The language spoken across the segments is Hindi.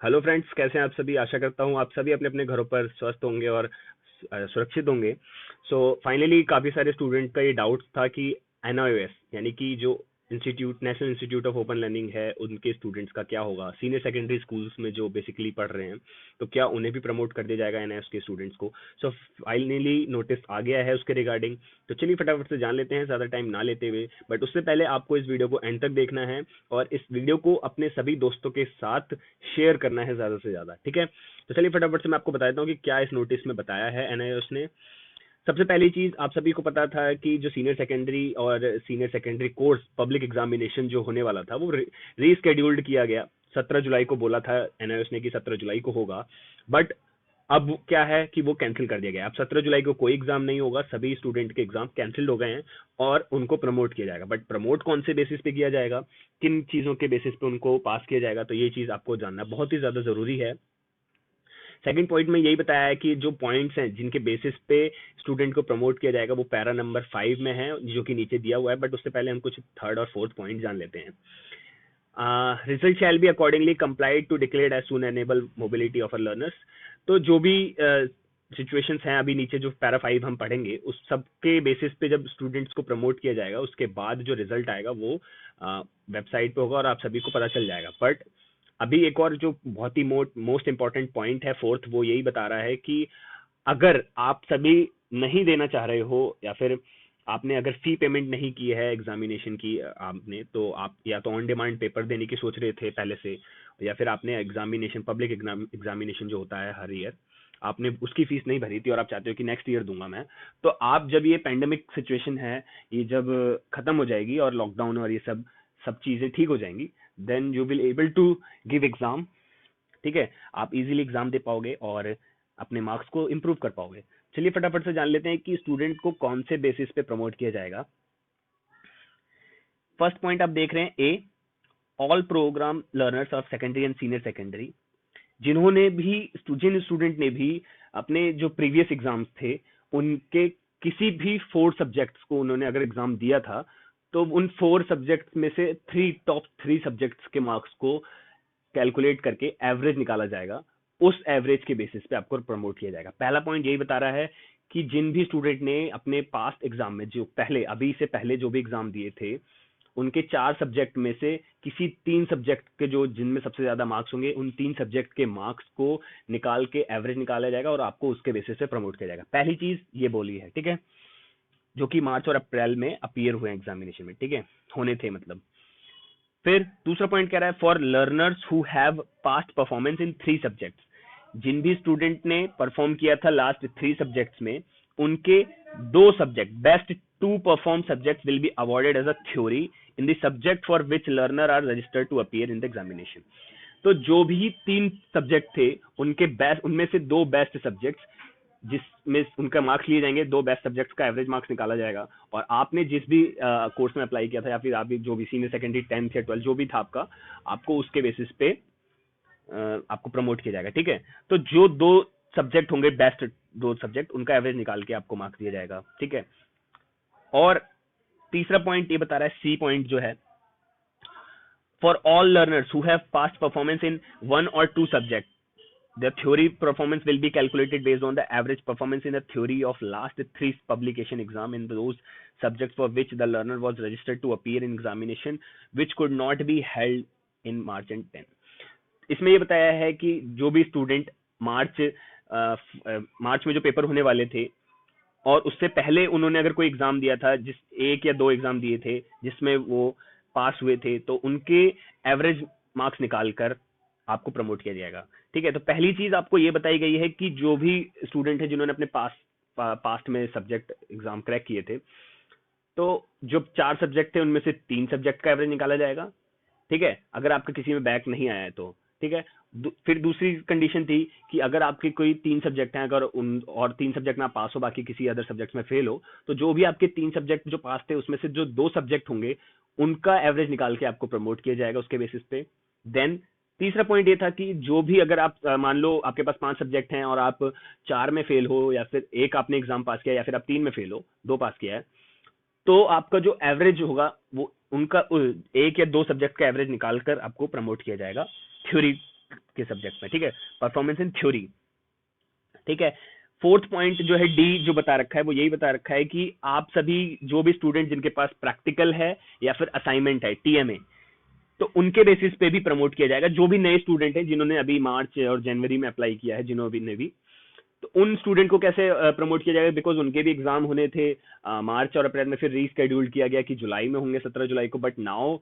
हेलो फ्रेंड्स, कैसे हैं आप सभी। आशा करता हूँ आप सभी अपने अपने घरों पर स्वस्थ होंगे और सुरक्षित होंगे। सो फाइनली काफ़ी सारे स्टूडेंट का ये डाउट था कि एनआईओएस यानी कि जो national institute of open learning है, उनके स्टूडेंट्स का क्या होगा सीनियर सेकेंडरी स्कूल्स में जो बेसिकली पढ़ रहे हैं। तो क्या उन्हें भी प्रमोट कर दिया जाएगा एनआईओएस के स्टूडेंट्स को। सो फाइनली नोटिस आ गया है उसके रिगार्डिंग। तो चलिए फटाफट से जान लेते हैं ज़्यादा टाइम ना लेते हुए। बट उससे पहले आपको इस वीडियो को एंड तक देखना है और इस वीडियो को अपने सभी दोस्तों के साथ शेयर करना है ज़्यादा से ज़्यादा, ठीक है। तो चलिए फटाफट से मैं आपको बताता हूँ कि क्या इस नोटिस में बताया है एनआईओएस ने। सबसे पहली चीज, आप सभी को पता था कि जो senior secondary course public examination जो होने वाला था वो रीस्केड्यूल्ड किया गया। 17 जुलाई को बोला था एनआईओएस ने कि 17 जुलाई को होगा। बट अब क्या है कि वो कैंसिल कर दिया गया। अब 17 जुलाई को कोई एग्जाम नहीं होगा, सभी स्टूडेंट के एग्जाम कैंसिल हो गए हैं और उनको प्रमोट किया जाएगा। बट प्रमोट कौन से बेसिस पे किया जाएगा, किन चीज़ों के बेसिस पे उनको पास किया जाएगा, तो ये चीज़ आपको जानना बहुत ही ज़्यादा ज़रूरी है। सेकंड पॉइंट में यही बताया है कि जो पॉइंट्स हैं जिनके बेसिस पे स्टूडेंट को प्रमोट किया जाएगा वो पैरा नंबर 5 में है, जो कि नीचे दिया हुआ है। बट उससे पहले हम कुछ थर्ड और फोर्थ पॉइंट जान लेते हैं। Result shall be accordingly complied to declare as soon enable mobility of a learners. तो जो भी सिचुएशंस हैं अभी नीचे जो पैरा 5 हम पढ़ेंगे, उस सब के बेसिस पे जब स्टूडेंट्स को प्रमोट किया जाएगा उसके बाद जो रिजल्ट आएगा वो वेबसाइट पे होगा और आप सभी को पता चल जाएगा। बट अभी एक और जो बहुत ही मोस्ट इंपॉर्टेंट पॉइंट है फोर्थ, वो यही बता रहा है कि अगर आप सभी नहीं देना चाह रहे हो या फिर आपने अगर फी पेमेंट नहीं की है एग्जामिनेशन की आपने, तो आप या तो ऑन डिमांड पेपर देने की सोच रहे थे पहले से, या फिर आपने एग्जामिनेशन पब्लिक एग्जामिनेशन जो होता है हर ईयर, आपने उसकी फीस नहीं भरी थी और आप चाहते हो कि नेक्स्ट ईयर दूंगा मैं। तो आप जब ये पेंडेमिक सिचुएशन है, ये जब खत्म हो जाएगी और लॉकडाउन और ये सब सब चीजें ठीक हो जाएंगी, then you will able to give exam. ठीक है, आप इजीली एग्जाम दे पाओगे और अपने मार्क्स को इम्प्रूव कर पाओगे। चलिए फटाफट से जान लेते हैं कि स्टूडेंट को कौन से बेसिस पे प्रमोट किया जाएगा। फर्स्ट पॉइंट आप देख रहे हैं, a, all programme learners of secondary and senior secondary, जिन स्टूडेंट ने भी अपने जो प्रीवियस एग्जाम्स थे उनके किसी भी 4 सब्जेक्ट्स को उन्होंने अगर एग्जाम दिया था, तो उन 4 सब्जेक्ट्स में से टॉप 3 सब्जेक्ट्स के मार्क्स को कैलकुलेट करके एवरेज निकाला जाएगा। उस एवरेज के बेसिस पे आपको प्रमोट किया जाएगा। पहला पॉइंट यही बता रहा है कि जिन भी स्टूडेंट ने अपने पास्ट एग्जाम में जो पहले अभी से पहले जो भी एग्जाम दिए थे, उनके 4 सब्जेक्ट में से किसी 3 सब्जेक्ट के जो जिनमें सबसे ज्यादा मार्क्स होंगे, उन 3 सब्जेक्ट के मार्क्स को निकाल के एवरेज निकाला जाएगा और आपको उसके बेसिस पे प्रमोट किया जाएगा। पहली चीज ये बोली है, ठीक है, जो कि मार्च और अप्रैल में अपीयर हुए एग्जामिनेशन में, ठीक है, होने थे मतलब। फिर दूसरा पॉइंट कह रहा है, for learners who have past performance in 3 subjects, जिन भी स्टूडेंट ने परफॉर्म किया था लास्ट 3 सब्जेक्ट्स में, उनके 2 subject best 2 perform subjects will be awarded as a theory in the subject for which learner are registered to appear in the examination. तो जो भी 3 सब्जेक्ट थे उनके बेस्ट, उनमें से 2 बेस्ट सब्जेक्ट्स जिसमें उनका मार्क्स लिए जाएंगे, 2 बेस्ट सब्जेक्ट्स का एवरेज मार्क्स निकाला जाएगा। और आपने जिस भी कोर्स में अप्लाई किया था या फिर आप जो भी सीनियर सेकेंडरी 10th या 12th जो भी था आपका, आपको उसके बेसिस पे आपको प्रमोट किया जाएगा, ठीक है। तो जो 2 सब्जेक्ट होंगे बेस्ट 2 सब्जेक्ट, उनका एवरेज निकाल के आपको मार्क्स दिया जाएगा, ठीक है। और तीसरा पॉइंट ये बता रहा है, सी पॉइंट जो है, for all learners who have past performance in 1 or 2 subject, the theory performance will be calculated based on the average performance in the theory of last 3 publication exam in those subjects for which the learner was registered to appear in examination which could not be held in March and 10। इसमें ये बताया है कि जो भी स्टूडेंट मार्च में जो पेपर होने वाले थे और उससे पहले उन्होंने अगर कोई एग्जाम दिया था, जिस 1 या 2 एग्जाम दिए थे जिसमें वो पास हुए थे, तो उनके एवरेज मार्क्स निकालकर आपको प्रमोट किया जाएगा, ठीक है। तो पहली चीज आपको ये बताई गई है कि जो भी स्टूडेंट है जिन्होंने अपने पास्ट में सब्जेक्ट एग्जाम क्रैक किए थे, तो जो 4 सब्जेक्ट थे उनमें से 3 सब्जेक्ट का एवरेज निकाला जाएगा, ठीक है, अगर आपका किसी में बैक नहीं आया है तो, ठीक है। फिर दूसरी कंडीशन थी कि अगर आपके कोई 3 सब्जेक्ट हैं, अगर उन और 3 सब्जेक्ट में आप पास हो, बाकी किसी अदर सब्जेक्ट में फेल हो, तो जो भी आपके 3 सब्जेक्ट जो पास थे उसमें से जो 2 सब्जेक्ट होंगे उनका एवरेज निकाल के आपको प्रमोट किया जाएगा उसके बेसिस पे। देन तीसरा पॉइंट ये था कि जो भी अगर आप मान लो आपके पास 5 सब्जेक्ट हैं और आप 4 में फेल हो, या फिर एक आपने एग्जाम पास किया, या फिर आप 3 में फेल हो, 2 पास किया है, तो आपका जो एवरेज होगा वो उनका 1 या 2 सब्जेक्ट का एवरेज निकालकर आपको प्रमोट किया जाएगा थ्योरी के सब्जेक्ट में, ठीक है, परफॉर्मेंस इन थ्योरी, ठीक है। फोर्थ पॉइंट जो है डी जो बता रखा है वो यही बता रखा है कि आप सभी जो भी स्टूडेंट जिनके पास प्रैक्टिकल है या फिर असाइनमेंट है टीएमए, तो उनके बेसिस पे भी प्रमोट किया जाएगा। जो भी नए स्टूडेंट हैं जिन्होंने अभी मार्च और जनवरी में अप्लाई किया है, जिन्होंने भी, तो उन स्टूडेंट को कैसे प्रमोट किया जाएगा, बिकॉज उनके भी एग्जाम होने थे मार्च और अप्रैल में, फिर रीस्केड्यूल किया गया कि जुलाई में होंगे 17 जुलाई को, बट नाउ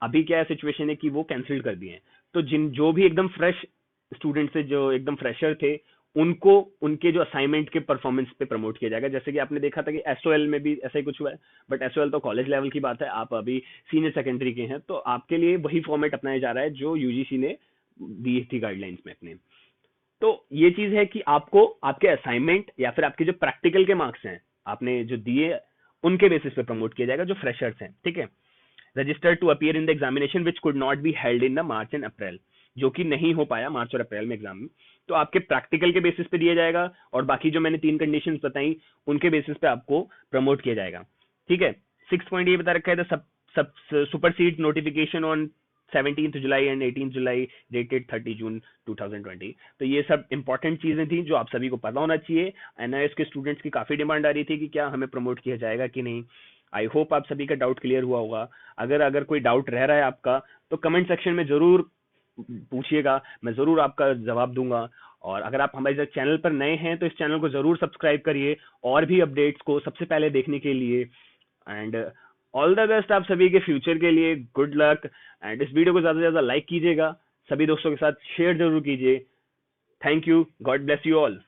अभी क्या सिचुएशन है कि वो कैंसिल कर दिए हैं। तो जो भी एकदम फ्रेश स्टूडेंट थे, जो एकदम फ्रेशर थे, उनको उनके जो असाइनमेंट के परफॉर्मेंस पे प्रमोट किया जाएगा। जैसे कि आपने देखा था कि एसओएल में भी ऐसा ही कुछ हुआ है, बट एसओएल तो कॉलेज लेवल की बात है, आप अभी सीनियर सेकेंडरी के हैं, तो आपके लिए वही फॉर्मेट अपनाया जा रहा है जो यूजीसी ने दी थी गाइडलाइंस में अपने। तो ये चीज है कि आपको आपके असाइनमेंट या फिर आपके जो प्रैक्टिकल के मार्क्स हैं आपने जो दिए, उनके बेसिस पे प्रमोट किया जाएगा जो फ्रेशर्स हैं, ठीक है। Registered to appear in the examination which could not be held in the March and April, जो कि नहीं हो पाया मार्च और अप्रैल में एग्जाम में, तो आपके प्रैक्टिकल के बेसिस पे दिया जाएगा, और बाकी जो मैंने 3 कंडीशंस बताई उनके बेसिस पे आपको प्रमोट किया जाएगा, ठीक है। 6 पॉइंट ये बता रखा है, सब supersede notification on 17th July and 18th July dated 30 जून 2020। तो ये सब इंपॉर्टेंट चीजें थी जो आप सभी को पता होना चाहिए। एनआईएस के स्टूडेंट्स की काफी डिमांड आ रही थी कि क्या हमें प्रमोट किया जाएगा कि नहीं। आई होप आप सभी का डाउट क्लियर हुआ होगा। अगर कोई डाउट रह रहा है आपका तो कमेंट सेक्शन में जरूर पूछिएगा, मैं जरूर आपका जवाब दूंगा। और अगर आप हमारे चैनल पर नए हैं तो इस चैनल को जरूर सब्सक्राइब करिए और भी अपडेट्स को सबसे पहले देखने के लिए। एंड ऑल द बेस्ट आप सभी के फ्यूचर के लिए, गुड लक। एंड इस वीडियो को ज्यादा से ज्यादा लाइक कीजिएगा, सभी दोस्तों के साथ शेयर जरूर कीजिए। Thank you, God bless you all.